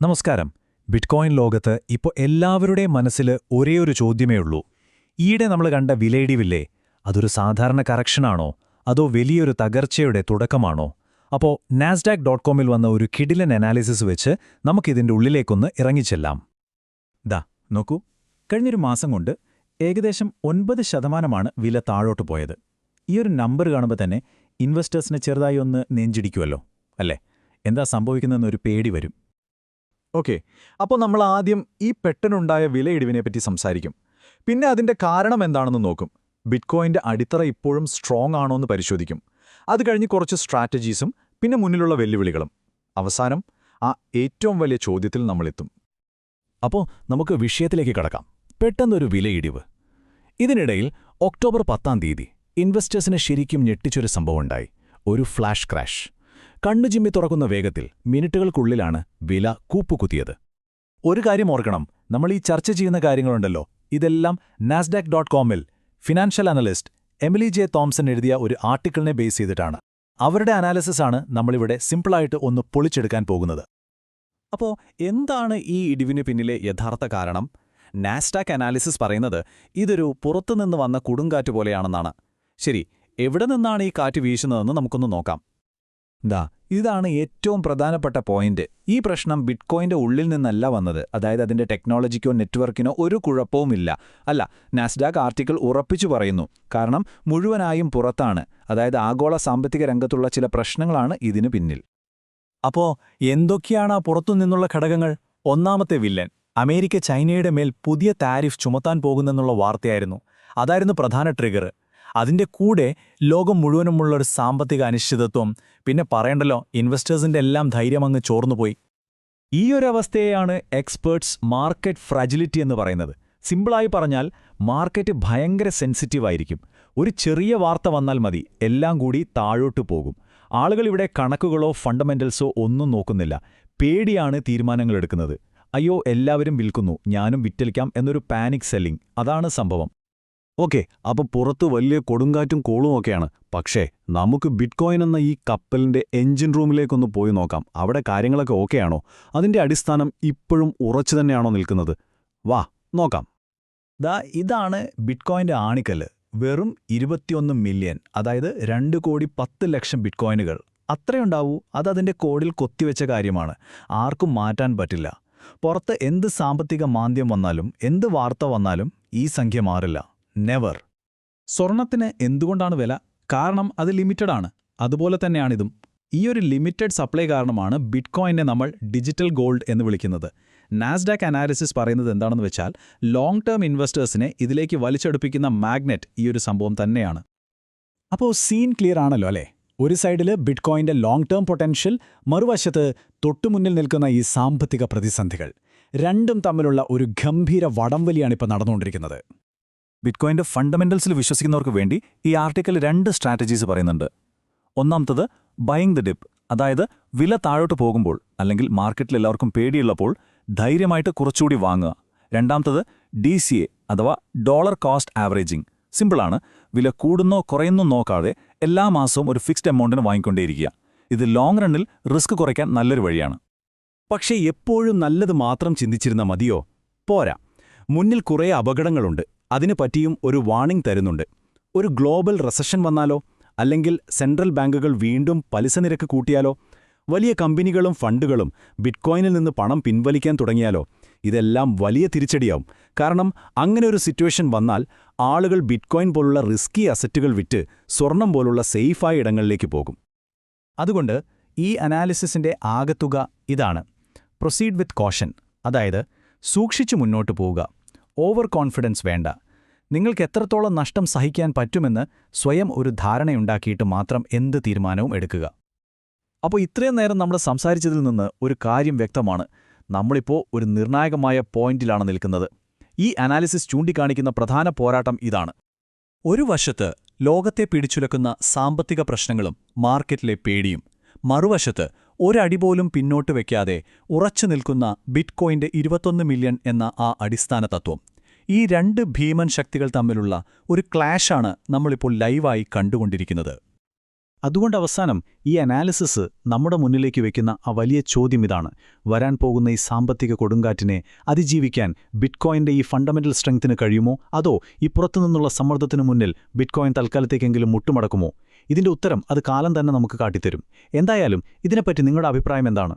നമസ്കാരം. ബിറ്റ്കോയിൻ ലോകത്ത് ഇപ്പോൾ എല്ലാവരുടെയും മനസ്സിൽ ഒരേയൊരു ചോദ്യമേ ഉള്ളൂ. ഈയിടെ നമ്മൾ കണ്ട വിലയിടിവില്ലേ, അതൊരു സാധാരണ കറക്ഷനാണോ അതോ വലിയൊരു തകർച്ചയുടെ തുടക്കമാണോ? അപ്പോൾ നാസ്ഡാക്ക്.കോമിൽ വന്ന ഒരു കിടിലൻ അനാലിസിസ് വെച്ച് നമുക്കിതിൻ്റെ ഉള്ളിലേക്കൊന്ന് ഇറങ്ങിച്ചെല്ലാം. ദാ നോക്കൂ, കഴിഞ്ഞൊരു മാസം കൊണ്ട് ഏകദേശം 9% വില താഴോട്ട് പോയത്. ഈയൊരു നമ്പർ കാണുമ്പോൾ തന്നെ ഇൻവെസ്റ്റേഴ്സിന് ചെറുതായി ഒന്ന് നെഞ്ചിടിക്കുമല്ലോ, അല്ലേ? എന്താ സംഭവിക്കുന്നതെന്നൊരു പേടി വരും. ഓക്കെ, അപ്പോൾ നമ്മൾ ആദ്യം ഈ പെട്ടെന്നുണ്ടായ വിലയിടിവിനെപ്പറ്റി സംസാരിക്കും. പിന്നെ അതിൻ്റെ കാരണം എന്താണെന്ന് നോക്കും. ബിറ്റ്കോയിൻ്റെ അടിത്തറ ഇപ്പോഴും സ്ട്രോങ് ആണോ എന്ന് പരിശോധിക്കും. അത് കഴിഞ്ഞ് കുറച്ച് സ്ട്രാറ്റജീസും പിന്നെ മുന്നിലുള്ള വെല്ലുവിളികളും. അവസാനം ആ ഏറ്റവും വലിയ ചോദ്യത്തിൽ നമ്മളെത്തും. അപ്പോൾ നമുക്ക് വിഷയത്തിലേക്ക് കടക്കാം. പെട്ടെന്നൊരു വിലയിടിവ്. ഇതിനിടയിൽ ഒക്ടോബർ 10 ഇൻവെസ്റ്റേഴ്സിനെ ശരിക്കും ഞെട്ടിച്ചൊരു സംഭവമുണ്ടായി. ഒരു ഫ്ലാഷ് ക്രാഷ്. കണ്ണുചിമ്മി തുറക്കുന്ന വേഗത്തിൽ മിനിറ്റുകൾക്കുള്ളിലാണ് വില കൂപ്പുകുത്തിയത്. ഒരു കാര്യം ഓർക്കണം, നമ്മൾ ഈ ചർച്ച ചെയ്യുന്ന കാര്യങ്ങളുണ്ടല്ലോ, ഇതെല്ലാം നാസ്ഡാക്ക്.കോമിൽ financial analyst Emily J Thomson എഴുതിയ ഒരു ആർട്ടിക്കിളിനെ ബേസ് ചെയ്തിട്ടാണ്. അവരുടെ അനാലിസിസാണ് നമ്മളിവിടെ സിമ്പിളായിട്ട് ഒന്ന് പൊളിച്ചെടുക്കാൻ പോകുന്നത്. അപ്പോൾ എന്താണ് ഈ ഇടിവിന് പിന്നിലെ യഥാർത്ഥ കാരണം? നാസ്ഡാക്ക് അനാലിസിസ് പറയുന്നത് ഇതൊരു പുറത്തുനിന്ന് വന്ന കൊടുങ്കാറ്റ് പോലെയാണെന്നാണ്. ശരി, എവിടെ നിന്നാണ് ഈ കാറ്റ് വീശുന്നതെന്ന് നമുക്കൊന്ന് നോക്കാം. ഇതാണ് ഏറ്റവും പ്രധാനപ്പെട്ട പോയിന്റ്. ഈ പ്രശ്നം ബിറ്റ്കോയിൻ്റെ ഉള്ളിൽ നിന്നല്ല വന്നത്. അതായത് അതിൻ്റെ ടെക്നോളജിക്കോ നെറ്റ്വർക്കിനോ ഒരു കുഴപ്പവുമില്ല. അല്ല, നാസ്ഡാക്ക് ആർട്ടിക്കിൾ ഉറപ്പിച്ചു പറയുന്നു. കാരണം മുഴുവനായും പുറത്താണ്. അതായത് ആഗോള സാമ്പത്തിക രംഗത്തുള്ള ചില പ്രശ്നങ്ങളാണ് ഇതിനു പിന്നിൽ. അപ്പോൾ എന്തൊക്കെയാണ് ആ പുറത്തുനിന്നുള്ള ഘടകങ്ങൾ? ഒന്നാമത്തെ വില്ലൻ അമേരിക്ക ചൈനയുടെ മേൽ പുതിയ താരിഫ് ചുമത്താൻ പോകുന്നെന്നുള്ള വാർത്തയായിരുന്നു. അതായിരുന്നു പ്രധാന ട്രിഗർ. അതിൻ്റെ കൂടെ ലോകം മുഴുവനുമുള്ളൊരു സാമ്പത്തിക അനിശ്ചിതത്വം. പിന്നെ പറയണ്ടല്ലോ, ഇൻവെസ്റ്റേഴ്സിൻ്റെ എല്ലാം ധൈര്യം അങ്ങ് ചോർന്നുപോയി. ഈയൊരവസ്ഥയെയാണ് എക്സ്പേർട്സ് മാർക്കറ്റ് ഫ്രാജിലിറ്റി എന്ന് പറയുന്നത്. സിമ്പിളായി പറഞ്ഞാൽ മാർക്കറ്റ് ഭയങ്കര സെൻസിറ്റീവായിരിക്കും. ഒരു ചെറിയ വാർത്ത വന്നാൽ മതി, എല്ലാം കൂടി താഴോട്ട് പോകും. ആളുകളിവിടെ കണക്കുകളോ ഫണ്ടമെന്റൽസോ ഒന്നും നോക്കുന്നില്ല. പേടിയാണ് തീരുമാനങ്ങളെടുക്കുന്നത്. അയ്യോ, എല്ലാവരും വിൽക്കുന്നു, ഞാനും വിറ്റലിക്കാം എന്നൊരു പാനിക് സെല്ലിംഗ്. അതാണ് സംഭവം. ഓക്കെ, അപ്പോൾ പുറത്ത് വലിയ കൊടുങ്കാറ്റും കോളുമൊക്കെയാണ്. പക്ഷേ നമുക്ക് ബിറ്റ്കോയിൻ എന്ന ഈ കപ്പലിൻ്റെ എഞ്ചിൻ റൂമിലേക്കൊന്ന് പോയി നോക്കാം. അവിടെ കാര്യങ്ങളൊക്കെ ഓക്കെയാണോ? അതിൻ്റെ അടിസ്ഥാനം ഇപ്പോഴും ഉറച്ചു തന്നെയാണോ നിൽക്കുന്നത്? വാ നോക്കാം. ഇതാണ് ബിറ്റ്കോയിൻ്റെ ആണിക്കല്ല്. വെറും 21 മില്യൺ, അതായത് 2,10,00,000 ബിറ്റ്കോയിനുകൾ. അത്രയുണ്ടാവൂ. അതതിൻ്റെ കോഡിൽ കൊത്തിവെച്ച കാര്യമാണ്. ആർക്കും മാറ്റാൻ പറ്റില്ല. പുറത്ത് എന്ത് സാമ്പത്തിക മാന്ദ്യം വന്നാലും എന്ത് വാർത്ത വന്നാലും ഈ സംഖ്യ മാറില്ല. നെവർ. സ്വർണത്തിന് എന്തുകൊണ്ടാണ് വില? കാരണം അത് ലിമിറ്റഡാണ്. അതുപോലെ തന്നെയാണിതും. ഈയൊരു ലിമിറ്റഡ് സപ്ലൈ കാരണമാണ് ബിറ്റ്കോയിനെ നമ്മൾ ഡിജിറ്റൽ ഗോൾഡ് എന്ന് വിളിക്കുന്നത്. നാസ്ഡാക്ക് അനാലിസിസ് പറയുന്നത് എന്താണെന്ന് വെച്ചാൽ, ലോങ് ടേം ഇൻവെസ്റ്റേഴ്സിനെ ഇതിലേക്ക് വലിച്ചെടുപ്പിക്കുന്ന മാഗ്നറ്റ് ഈയൊരു സംഭവം തന്നെയാണ്. അപ്പോൾ സീൻ ക്ലിയർ ആണല്ലോ അല്ലേ? ഒരു സൈഡിൽ ബിറ്റ്കോയിൻ്റെ ലോങ് ടേം പൊട്ടൻഷ്യൽ, മറുവശത്ത് തൊട്ടുമുന്നിൽ നിൽക്കുന്ന ഈ സാമ്പത്തിക പ്രതിസന്ധികൾ. രണ്ടും തമ്മിലുള്ള ഒരു ഗംഭീര വടംവലിയാണിപ്പോൾ നടന്നുകൊണ്ടിരിക്കുന്നത്. ബിറ്റ്കോയിൻ്റെ ഫണ്ടമെന്റൽസിൽ വിശ്വസിക്കുന്നവർക്ക് വേണ്ടി ഈ ആർട്ടിക്കിൾ 2 സ്ട്രാറ്റജീസ് പറയുന്നുണ്ട്. ഒന്നാമത്തത് ബൈയിങ് ദ ഡിപ്പ്, അതായത് വില താഴോട്ട് പോകുമ്പോൾ അല്ലെങ്കിൽ മാർക്കറ്റിൽ എല്ലാവർക്കും പേടിയുള്ളപ്പോൾ ധൈര്യമായിട്ട് കുറച്ചുകൂടി വാങ്ങുക. രണ്ടാമത്തത് DCA അഥവാ ഡോളർ കോസ്റ്റ് ആവറേജിംഗ്. സിമ്പിളാണ്, വില കൂടുന്നോ കുറയുന്നോ നോക്കാതെ എല്ലാ മാസവും ഒരു ഫിക്സ്ഡ് എമൗണ്ടിന് വാങ്ങിക്കൊണ്ടേയിരിക്കുക. ഇത് ലോങ് റണ്ണിൽ റിസ്ക് കുറയ്ക്കാൻ നല്ലൊരു വഴിയാണ്. പക്ഷേ എപ്പോഴും നല്ലത് മാത്രം ചിന്തിച്ചിരുന്ന മതിയോ? പോരാ. മുന്നിൽ കുറേ അപകടങ്ങളുണ്ട്. അതിനു പറ്റിയും ഒരു വാണിംഗ് തരുന്നുണ്ട്. ഒരു ഗ്ലോബൽ റെസഷൻ വന്നാലോ? അല്ലെങ്കിൽ സെൻട്രൽ ബാങ്കുകൾ വീണ്ടും പലിശ നിരക്ക് കൂട്ടിയാലോ? വലിയ കമ്പനികളും ഫണ്ടുകളും ബിറ്റ്കോയിനിൽ നിന്ന് പണം പിൻവലിക്കാൻ തുടങ്ങിയാലോ? ഇതെല്ലാം വലിയ തിരിച്ചടിയാവും. കാരണം അങ്ങനെ ഒരു സിറ്റുവേഷൻ വന്നാൽ ആളുകൾ ബിറ്റ്കോയിൻ പോലുള്ള റിസ്കി അസറ്റുകൾ വിറ്റ് സ്വർണം പോലുള്ള സേഫായ ഇടങ്ങളിലേക്ക് പോകും. അതുകൊണ്ട് ഈ അനാലിസിസിൻ്റെ ആകത്തുക ഇതാണ്: പ്രൊസീഡ് വിത്ത് കോഷൻ. അതായത് സൂക്ഷിച്ചു മുന്നോട്ട് പോവുക. ഓവർ കോൺഫിഡൻസ് വേണ്ട. നിങ്ങൾക്ക് എത്രത്തോളം നഷ്ടം സഹിക്കാൻ പറ്റുമെന്ന് സ്വയം ഒരു ധാരണയുണ്ടാക്കിയിട്ട് മാത്രം എന്ത് തീരുമാനവും എടുക്കുക. അപ്പോൾ ഇത്രയും നേരം നമ്മൾ സംസാരിച്ചതിൽ നിന്ന് ഒരു കാര്യം വ്യക്തമാണ്. നമ്മളിപ്പോൾ ഒരു നിർണായകമായ പോയിന്റിലാണ് നിൽക്കുന്നത്. ഈ അനാലിസിസ് ചൂണ്ടിക്കാണിക്കുന്ന പ്രധാന പോരാട്ടം ഇതാണ്. ഒരു വശത്ത് ലോകത്തെ പിടിച്ചുലക്കുന്ന സാമ്പത്തിക പ്രശ്നങ്ങളും മാർക്കറ്റിലെ പേടിയും, മറുവശത്ത് ഒരടി പോലും പിന്നോട്ട് വയ്ക്കാതെ ഉറച്ചു നിൽക്കുന്ന ബിറ്റ്കോയിൻ്റെ 21 മില്യൺ എന്ന ആ അടിസ്ഥാന തത്വം. ഈ 2 ഭീമൻ ശക്തികൾ തമ്മിലുള്ള ഒരു ക്ലാഷാണ് നമ്മളിപ്പോൾ ലൈവായി കണ്ടുകൊണ്ടിരിക്കുന്നത്. അതുകൊണ്ട് അവസാനം ഈ അനാലിസിസ് നമ്മുടെ മുന്നിലേക്ക് വെക്കുന്ന ആ വലിയ ചോദ്യം ഇതാണ്: വരാൻ പോകുന്ന ഈ സാമ്പത്തിക കൊടുങ്കാറ്റിനെ അതിജീവിക്കാൻ ബിറ്റ്കോയിൻ്റെ ഈ ഫണ്ടമെന്റൽ സ്ട്രെങ്ത്തിന് കഴിയുമോ, അതോ ഈ പുറത്തുനിന്നുള്ള സമ്മർദ്ദത്തിനു മുന്നിൽ ബിറ്റ്കോയിൻ തൽക്കാലത്തേക്കെങ്കിലും മുട്ടുമടക്കുമോ? ഇതിന്റെ ഉത്തരം അത് കാലം തന്നെ നമുക്ക് കാട്ടിത്തരും. എന്തായാലും ഇതിനെപ്പറ്റി നിങ്ങളുടെ അഭിപ്രായം എന്താണ്?